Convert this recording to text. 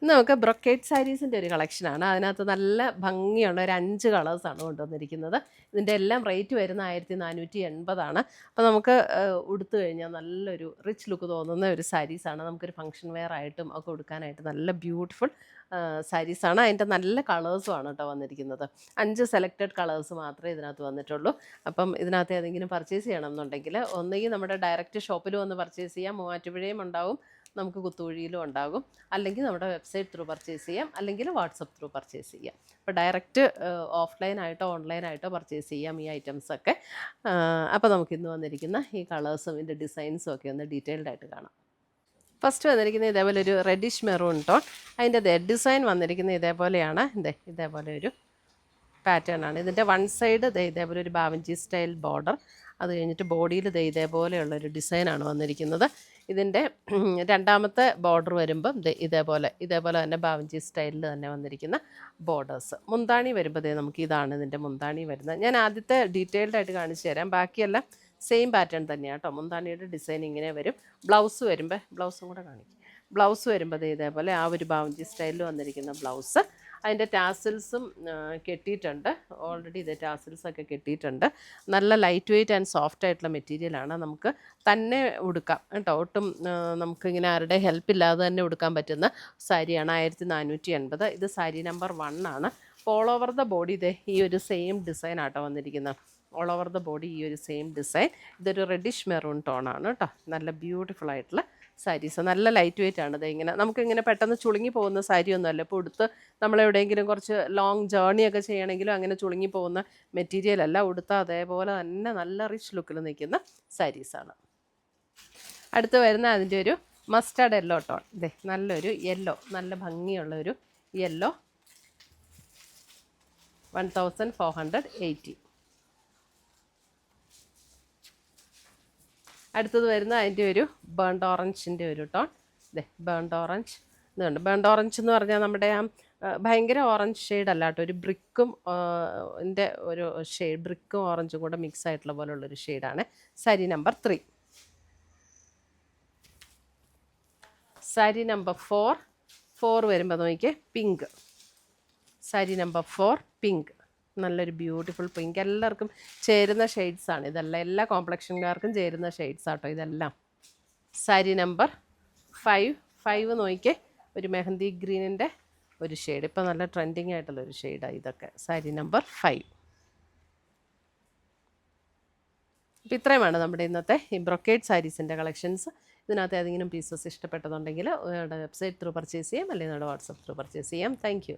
ഇന്ന് നമുക്ക് ബ്രൊക്കേഡ് സാരീസിൻ്റെ ഒരു കളക്ഷനാണ്. അതിനകത്ത് നല്ല ഭംഗിയുള്ള ഒരു 5 കളേഴ്സാണ് കൊണ്ടുവന്നിരിക്കുന്നത്. ഇതിൻ്റെ എല്ലാം റേറ്റ് വരുന്ന 1480 അപ്പോൾ നമുക്ക് ഉടുത്തു കഴിഞ്ഞാൽ നല്ലൊരു റിച്ച് ലുക്ക് തോന്നുന്ന ഒരു സാരീസാണ്. നമുക്കൊരു ഫംഗ്ഷൻ വെയർ ആയിട്ടും ഒക്കെ ഉടുക്കാനായിട്ട് നല്ല ബ്യൂട്ടിഫുൾ സാരീസാണ്. അതിൻ്റെ നല്ല കളേഴ്സുമാണ് കേട്ടോ വന്നിരിക്കുന്നത്. 5 സെലക്റ്റഡ് കളേഴ്സ് മാത്രമേ ഇതിനകത്ത് വന്നിട്ടുള്ളൂ. അപ്പം ഇതിനകത്ത് ഏതെങ്കിലും പർച്ചേസ് ചെയ്യണം എന്നുണ്ടെങ്കിൽ ഒന്നുകിൽ നമ്മുടെ ഡയറക്റ്റ് ഷോപ്പിൽ വന്ന് പർച്ചേസ് ചെയ്യാം, മൂവാറ്റുപുഴയും ഉണ്ടാവും, നമുക്ക് കുത്തുവഴിയിലും ഉണ്ടാകും, അല്ലെങ്കിൽ നമ്മുടെ വെബ്സൈറ്റ് ത്രൂ പർച്ചേസ് ചെയ്യാം, അല്ലെങ്കിൽ വാട്സപ്പ് ത്രൂ പർച്ചേസ് ചെയ്യാം. അപ്പോൾ ഡയറക്റ്റ് ഓഫ്ലൈനായിട്ടോ ഓൺലൈനായിട്ടോ പർച്ചേസ് ചെയ്യാം ഈ ഐറ്റംസൊക്കെ. അപ്പോൾ നമുക്കിന്ന് വന്നിരിക്കുന്ന ഈ കളേഴ്സും ഇതിൻ്റെ ഡിസൈൻസും ഒക്കെ ഒന്ന് ഡീറ്റെയിൽഡ് ആയിട്ട് കാണാം. ഫസ്റ്റ് വന്നിരിക്കുന്നത് ഇതേപോലെ ഒരു റെഡിഷ് മെറൂൺ ടോൺ. അതിൻ്റെ ഡിസൈൻ വന്നിരിക്കുന്നത് ഇതേപോലെയാണ്. ഇതേപോലെ ഒരു പാറ്റേൺ ആണ്. ഇതിൻ്റെ വൺ സൈഡ് ഇതേപോലെ ഒരു ബാവഞ്ചി സ്റ്റൈൽ ബോർഡർ, അത് കഴിഞ്ഞിട്ട് ബോഡിയിൽ ഇതേപോലെയുള്ളൊരു ഡിസൈനാണ് വന്നിരിക്കുന്നത്. ഇതിൻ്റെ രണ്ടാമത്തെ ബോർഡർ വരുമ്പം ഇതേപോലെ തന്നെ ബാവഞ്ചി സ്റ്റൈലിൽ തന്നെ വന്നിരിക്കുന്ന ബോർഡേഴ്സ്. മുന്താണി വരുമ്പോൾ നമുക്ക് ഇതാണ് ഇതിൻ്റെ മുന്താണി വരുന്നത്. ഞാൻ ആദ്യത്തെ ഡീറ്റെയിൽഡ് ആയിട്ട് കാണിച്ചു തരാം. ബാക്കിയെല്ലാം സെയിം പാറ്റേൺ തന്നെയാണ് കേട്ടോ. മുന്താണിയുടെ ഡിസൈൻ ഇങ്ങനെ വരും. ബ്ലൗസ് വരുമ്പോൾ ബ്ലൗസും കൂടെ കാണിക്കും. ബ്ലൗസ് വരുമ്പോൾ ഇതേപോലെ ആ ഒരു ബാവഞ്ചി സ്റ്റൈലിൽ വന്നിരിക്കുന്ന ബ്ലൗസ്. അതിൻ്റെ ടാസിൽസും കെട്ടിയിട്ടുണ്ട്. ഓൾറെഡി ഇത് ടാസിൽസൊക്കെ കെട്ടിയിട്ടുണ്ട്. നല്ല ലൈറ്റ് വെയ്റ്റ് ആൻഡ് സോഫ്റ്റ് ആയിട്ടുള്ള മെറ്റീരിയലാണ്. നമുക്ക് തന്നെ ഉടുക്കാം കേട്ടോ. ഒട്ടും നമുക്കിങ്ങനെ ആരുടെ ഹെൽപ്പ് ഇല്ലാതെ തന്നെ ഉടുക്കാൻ പറ്റുന്ന സാരിയാണ്. 1480. ഇത് സാരി നമ്പർ 1 ആണ്. ഓൾ ഓവർ ദ ബോഡി ഈ ഒരു സെയിം ഡിസൈൻ ആട്ടോ വന്നിരിക്കുന്നത്. ഓൾ ഓവർ ദ ബോഡി ഈ ഒരു സെയിം ഡിസൈൻ. ഇതൊരു റെഡിഷ് മെറൂൺ ടോണാണ് കേട്ടോ. നല്ല ബ്യൂട്ടിഫുൾ ആയിട്ടുള്ള സാരീസ്, നല്ല ലൈറ്റ് വെയ്റ്റ് ആണ്. ഇങ്ങനെ നമുക്കിങ്ങനെ പെട്ടെന്ന് ചുളുങ്ങി പോകുന്ന സാരിയൊന്നുമല്ല. ഇപ്പോൾ ഉടുത്ത് നമ്മളെവിടെയെങ്കിലും കുറച്ച് ലോങ് ജേർണിയൊക്കെ ചെയ്യണമെങ്കിലും അങ്ങനെ ചുളുങ്ങി പോകുന്ന മെറ്റീരിയൽ അല്ല. ഉടുത്ത അതേപോലെ തന്നെ നല്ല റിച്ച് ലുക്കിൽ നിൽക്കുന്ന സാരീസാണ്. അടുത്ത് വരുന്ന അതിൻ്റെ ഒരു മസ്റ്റാർഡ് യെല്ലോ ടോൺ. നല്ലൊരു യെല്ലോ, നല്ല ഭംഗിയുള്ളൊരു യെല്ലോ. 1480. അടുത്തത് വരുന്ന അതിൻ്റെ ഒരു ബേൺഡ് ഓറഞ്ചിൻ്റെ ഒരു ടോൺ. Burned orange. ഇതുണ്ട് ബേൺഡ് ഓറഞ്ച് എന്ന് പറഞ്ഞാൽ നമ്മുടെ ഭയങ്കര ഓറഞ്ച് ഷെയ്ഡ് അല്ല കേട്ടോ. ഒരു ബ്രിക്കും ഒരു ഷെയ്ഡ്, ബ്രിക്കും ഓറഞ്ചും കൂടെ മിക്സ് ആയിട്ടുള്ള പോലുള്ളൊരു ഷെയ്ഡാണ്. സാരി നമ്പർ 3. സാരി നമ്പർ 4 വരുമ്പോൾ നോക്കിയേ, പിങ്ക്. Sari number 4 pink. നല്ലൊരു ബ്യൂട്ടിഫുൾ പിങ്ക്. എല്ലാവർക്കും ചേരുന്ന ഷെയ്ഡ്സാണ് ഇതെല്ലാം. എല്ലാ കോംപ്ലക്ഷൻകാർക്കും ചേരുന്ന ഷെയ്ഡ്സ് ആട്ടോ ഇതെല്ലാം. സാരി നമ്പർ 5 നോക്കിയേ, ഒരു മെഹന്തി ഗ്രീനിൻ്റെ ഒരു ഷെയ്ഡ്. ഇപ്പോൾ നല്ല ട്രെൻഡിങ് ആയിട്ടുള്ളൊരു ഷെയ്ഡാണ് ഇതൊക്കെ. സാരി നമ്പർ 5. അപ്പോൾ ഇത്രയുമാണ് നമ്മുടെ ഇന്നത്തെ ഈ ബ്രൊക്കേഡ് സാരീസിൻ്റെ കളക്ഷൻസ്. ഇതിനകത്ത് ഏതെങ്കിലും പീസസ് ഇഷ്ടപ്പെട്ടതുണ്ടെങ്കിൽ വെബ്സൈറ്റ് ത്രൂ പർച്ചേസ് ചെയ്യാം, അല്ലെങ്കിൽ നമ്മുടെ വാട്സപ്പ് ത്രൂ പർച്ചേസ് ചെയ്യാം. Thank you.